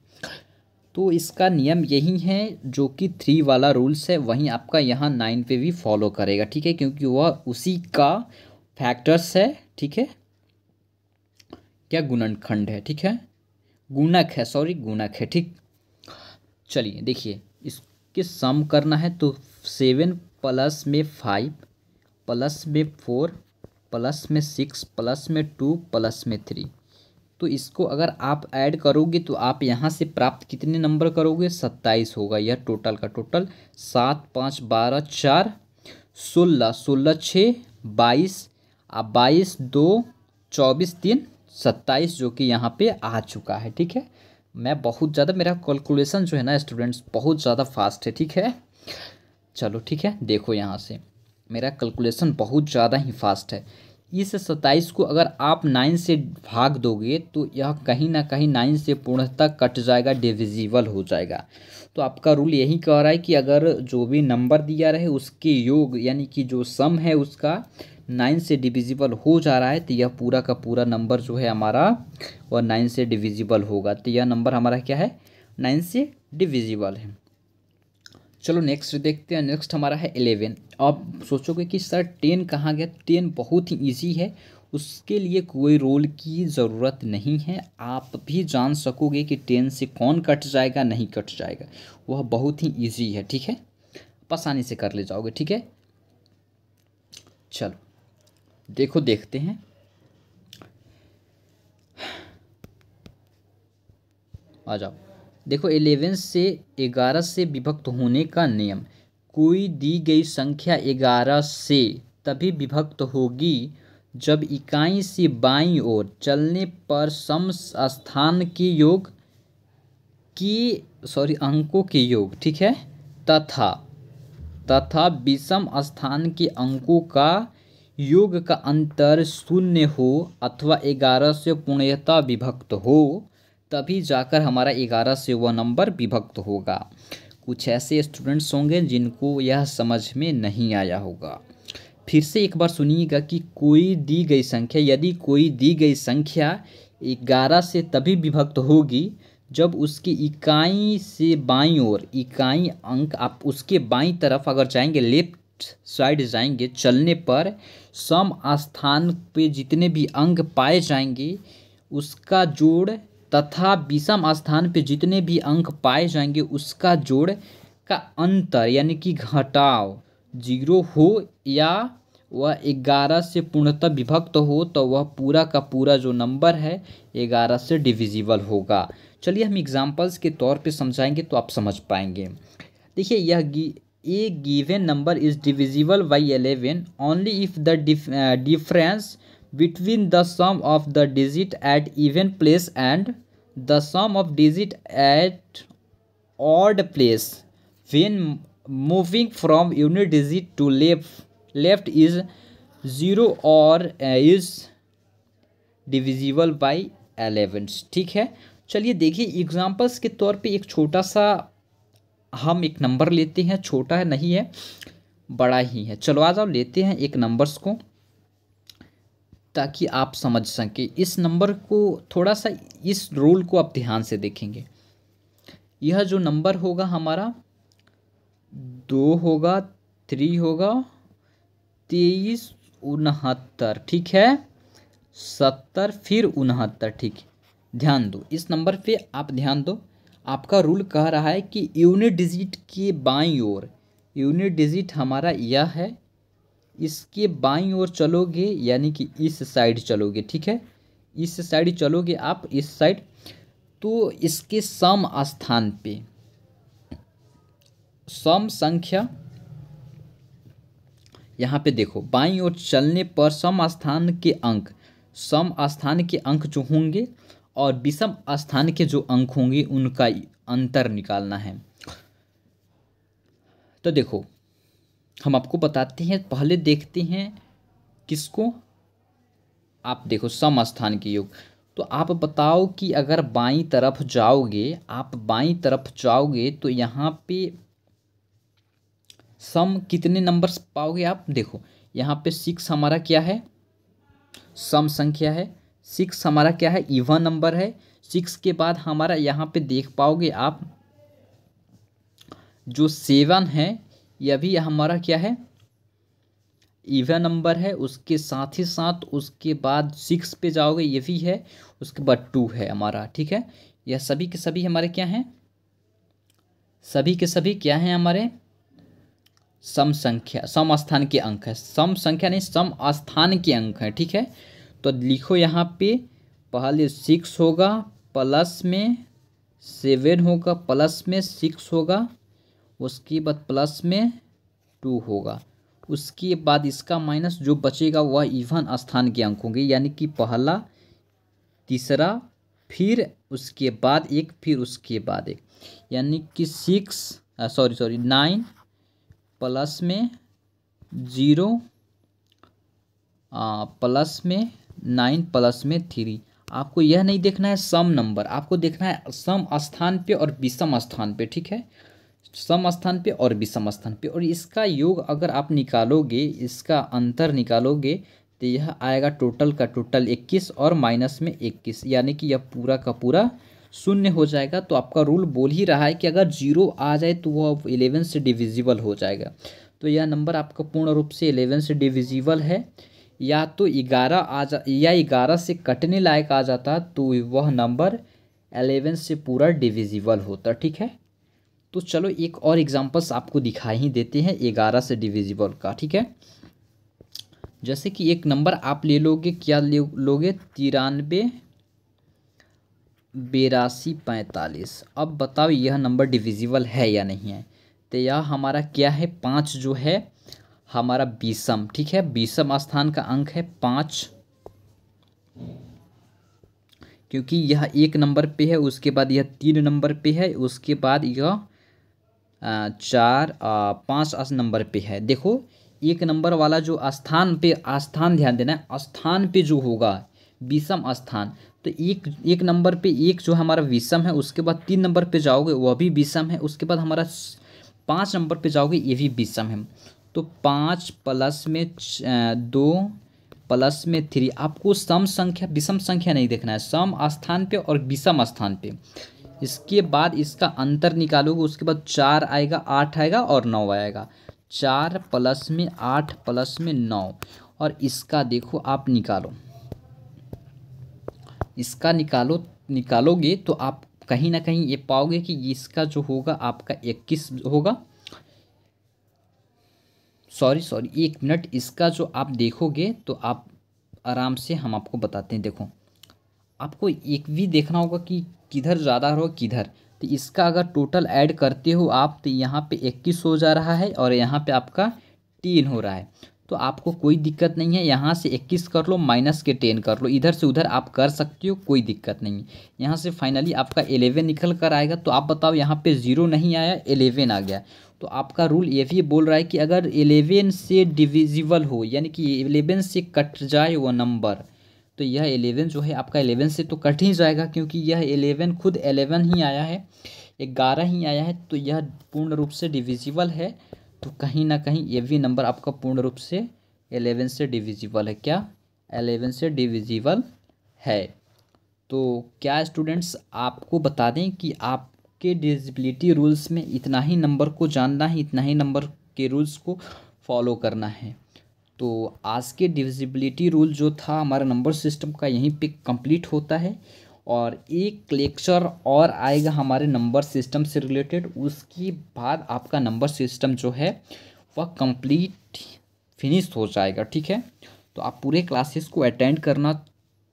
Speaker 1: तो इसका नियम यही है, जो कि 3 वाला रूल्स है वहीं आपका यहाँ 9 पे भी फॉलो करेगा। ठीक है, क्योंकि वह उसी का फैक्टर्स है। ठीक है, क्या गुणनखंड है। ठीक है, गुणक है, सॉरी गुणक है। ठीक, चलिए देखिए, इसके सम करना है तो 7 प्लस में 5 प्लस में 4 प्लस में 6 प्लस में 2 प्लस में 3। तो इसको अगर आप ऐड करोगे तो आप यहाँ से प्राप्त कितने नंबर करोगे, 27 होगा। यह टोटल का टोटल 7 5 12 4 16 16 6 22 अब 22 2 24 3 27 जो कि यहाँ पे आ चुका है। ठीक है, मैं बहुत ज़्यादा, मेरा कैलकुलेशन जो है ना स्टूडेंट्स बहुत ज़्यादा फास्ट है। ठीक है, चलो ठीक है, देखो यहाँ से मेरा कैलकुलेशन बहुत ज़्यादा ही फास्ट है। इस 27 को अगर आप 9 से भाग दोगे तो यह कहीं ना कहीं 9 से पूर्णतः कट जाएगा, डिविजिबल हो जाएगा। तो आपका रूल यही कह रहा है कि अगर जो भी नंबर दिया रहे उसके योग यानी कि जो सम है उसका 9 से डिविजिबल हो जा रहा है तो यह पूरा का पूरा नंबर जो है हमारा वह 9 से डिविजिबल होगा। तो यह नंबर हमारा क्या है, 9 से डिविजिबल है। चलो नेक्स्ट देखते हैं। नेक्स्ट हमारा है 11। आप सोचोगे कि सर 10 कहाँ गया। 10 बहुत ही इजी है, उसके लिए कोई रोल की ज़रूरत नहीं है। आप भी जान सकोगे कि 10 से कौन कट जाएगा, नहीं कट जाएगा, वह बहुत ही इजी है। ठीक है, आसानी से कर ले जाओगे। ठीक है, चलो देखो, देखते हैं। आ जाओ, देखो 11 से 11 से विभक्त होने का नियम। कोई दी गई संख्या 11 से तभी विभक्त होगी जब इकाई से बाईं ओर चलने पर सम स्थान के योग अंकों के योग, ठीक है, तथा विषम स्थान के अंकों का योग का अंतर 0 हो अथवा 11 से पूर्णतः विभक्त हो, तभी जाकर हमारा 11 से वह नंबर विभक्त होगा। कुछ ऐसे स्टूडेंट्स होंगे जिनको यह समझ में नहीं आया होगा। फिर से एक बार सुनिएगा कि कोई दी गई संख्या, यदि कोई दी गई संख्या 11 से तभी विभक्त होगी जब उसकी इकाई से बाईं ओर, इकाई अंक आप उसके बाईं तरफ अगर जाएंगे, लेफ्ट साइड जाएंगे, चलने पर सम स्थान पे जितने भी अंक पाए जाएंगे उसका जोड़ तथा विषम स्थान पे जितने भी अंक पाए जाएंगे उसका जोड़ का अंतर यानी कि घटाव 0 हो या वह 11 से पूर्णतः विभक्त हो तो वह पूरा का पूरा जो नंबर है 11 से डिविजिबल होगा। चलिए हम एग्जांपल्स के तौर पे समझाएंगे तो आप समझ पाएंगे। देखिए, यह a given number is divisible by 11 only if the difference between the sum of the digit at even place and the sum of digit at odd place when moving from unit digit to left is 0 or is divisible by 11। ठीक है, चलिए देखिए examples के तौर पे एक छोटा सा हम एक नंबर लेते हैं, छोटा है नहीं है, बड़ा ही है। चलो आ जाओ लेते हैं एक नंबर्स को ताकि आप समझ सकें इस नंबर को। थोड़ा सा इस रूल को आप ध्यान से देखेंगे। यह जो नंबर होगा हमारा 2 होगा, 3 होगा, 23, 69, ठीक है, 70, फिर 69, ठीक है। ध्यान दो इस नंबर पे, आप ध्यान दो। आपका रूल कह रहा है कि यूनिट डिजिट के बाईं ओर, यूनिट डिजिट हमारा यह है, इसके बाईं ओर चलोगे यानी कि इस साइड चलोगे, ठीक है, इस साइड चलोगे आप, इस साइड, तो इसके सम स्थान पे सम संख्या, यहाँ पे देखो बाईं ओर चलने पर सम स्थान के अंक, सम स्थान के अंक जो होंगे और विषम स्थान के जो अंक होंगे उनका अंतर निकालना है। तो देखो हम आपको बताते हैं, पहले देखते हैं किसको, आप देखो सम स्थान के योग। तो आप बताओ कि अगर बाईं तरफ जाओगे, आप बाईं तरफ जाओगे तो यहाँ पे सम कितने नंबर्स पाओगे आप, देखो यहाँ पे 6 हमारा क्या है, सम संख्या है, 6 हमारा क्या है, इवन नंबर है। 6 के बाद हमारा यहाँ पे देख पाओगे आप जो 7 है, यह भी हमारा क्या है, इवन नंबर है। उसके साथ ही साथ उसके बाद 6 पे जाओगे, ये भी है, उसके बाद 2 है हमारा, ठीक है। यह सभी के सभी हमारे क्या हैं, सभी के सभी क्या हैं हमारे, सम संख्या, सम स्थान के अंक है, सम संख्या नहीं, सम स्थान के अंक है, ठीक है। तो लिखो यहाँ पे पहले 6 होगा, प्लस में 7 होगा, प्लस में 6 होगा, उसके बाद प्लस में 2 होगा, उसके बाद इसका माइनस जो बचेगा वह इवन स्थान के अंक होंगे, यानी कि पहला, तीसरा, फिर उसके बाद एक, फिर उसके बाद एक, यानी कि 9 प्लस में 0, प्लस में 9 प्लस में 3। आपको यह नहीं देखना है सम नंबर, आपको देखना है सम स्थान पे और विषम स्थान पे, ठीक है, सम स्थान पे और विषम स्थान पे। और इसका योग अगर आप निकालोगे, इसका अंतर निकालोगे, तो यह आएगा टोटल का टोटल 21 और माइनस में 21, यानी कि यह पूरा का पूरा शून्य हो जाएगा। तो आपका रूल बोल ही रहा है कि अगर 0 आ जाए तो वह 11 से डिविजिबल हो जाएगा। तो यह नंबर आपका पूर्ण रूप से 11 से डिविजिबल है, या तो 11 या 11 से कटने लायक आ जाता तो वह नंबर 11 से पूरा डिविजिबल होता, ठीक है। तो चलो एक और एग्जांपल्स आपको दिखाई ही देते हैं 11 से डिविजिबल का, ठीक है। जैसे कि एक नंबर आप ले लोगे, क्या लोगे, 93, 82, 45। अब बताओ यह नंबर डिविजिबल है या नहीं है। तो यह हमारा क्या है, 5 जो है हमारा विषम, ठीक है, विषम स्थान का अंक है 5, क्योंकि यह 1 नंबर पे है, उसके बाद यह 3 नंबर पे है, उसके बाद यह 4, 5 नंबर पे है। देखो 1 नंबर वाला जो स्थान पे, स्थान ध्यान देना है, स्थान पे जो होगा विषम स्थान, तो एक नंबर पे एक जो हमारा विषम है, उसके बाद 3 नंबर पे जाओगे वह भी विषम है, उसके बाद हमारा 5 नंबर पे जाओगे ये भी विषम है। तो 5 प्लस में 2 प्लस में 3, आपको सम संख्या विषम संख्या नहीं देखना है, सम स्थान पे और विषम स्थान पे। इसके बाद इसका अंतर निकालोगे, उसके बाद 4 आएगा, 8 आएगा और 9 आएगा, 4 प्लस में 8 प्लस में 9। और इसका देखो आप निकालो, इसका निकालोगे तो आप कहीं ना कहीं ये पाओगे कि इसका जो होगा आपका 21 होगा, सॉरी 1 मिनट, इसका जो आप देखोगे तो आप आराम से, हम आपको बताते हैं। देखो आपको एक भी देखना होगा कि किधर ज़्यादा हो किधर, तो इसका अगर टोटल ऐड करते हो आप तो यहाँ पे 21 हो जा रहा है और यहाँ पे आपका 3 हो रहा है। तो आपको कोई दिक्कत नहीं है, यहाँ से 21 कर लो, माइनस के 10 कर लो, इधर से उधर आप कर सकते हो, कोई दिक्कत नहीं है। यहाँ से फाइनली आपका 11 निकल कर आएगा। तो आप बताओ यहाँ पे 0 नहीं आया, 11 आ गया। तो आपका रूल ये भी बोल रहा है कि अगर 11 से डिविजिबल हो, यानी कि 11 से कट जाए वो नंबर, तो यह 11 जो है आपका 11 से तो कट ही जाएगा, क्योंकि यह 11 खुद 11 ही आया है, 11 ही आया है, तो यह पूर्ण रूप से डिविजिबल है। तो कहीं ना कहीं ये भी नंबर आपका पूर्ण रूप से 11 से डिविजिबल है। क्या 11 से डिविजिबल है। तो क्या स्टूडेंट्स आपको बता दें कि आपके के डिविजिबिलिटी रूल्स में इतना ही नंबर को जानना है, इतना ही नंबर के रूल्स को फॉलो करना है। तो आज के डिविजिबिलिटी रूल जो था हमारा नंबर सिस्टम का यहीं पे कंप्लीट होता है, और एक लेक्चर और आएगा हमारे नंबर सिस्टम से रिलेटेड। उसके बाद आपका नंबर सिस्टम जो है वह कंप्लीट फिनिश हो जाएगा, ठीक है। तो आप पूरे क्लासेस को अटेंड करना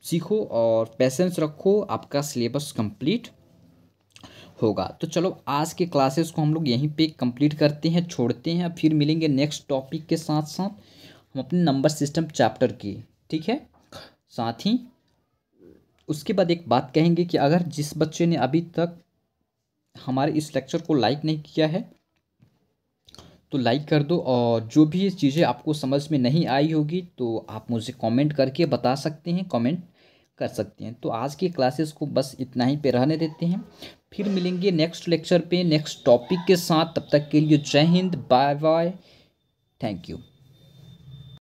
Speaker 1: सीखो और पेशेंस रखो, आपका सिलेबस कंप्लीट होगा। तो चलो आज के क्लासेस को हम लोग यहीं पे कंप्लीट करते हैं, छोड़ते हैं। फिर मिलेंगे नेक्स्ट टॉपिक के साथ साथ हम अपने नंबर सिस्टम चैप्टर की, ठीक है। साथ ही उसके बाद एक बात कहेंगे कि अगर जिस बच्चे ने अभी तक हमारे इस लेक्चर को लाइक नहीं किया है तो लाइक कर दो, और जो भी चीज़ें आपको समझ में नहीं आई होगी तो आप मुझे कमेंट करके बता सकते हैं, कमेंट कर सकते हैं। तो आज की क्लासेस को बस इतना ही पे रहने देते हैं, फिर मिलेंगे नेक्स्ट लेक्चर पे नेक्स्ट टॉपिक के साथ। तब तक के लिए जय हिंद, बाय बाय, थैंक यू।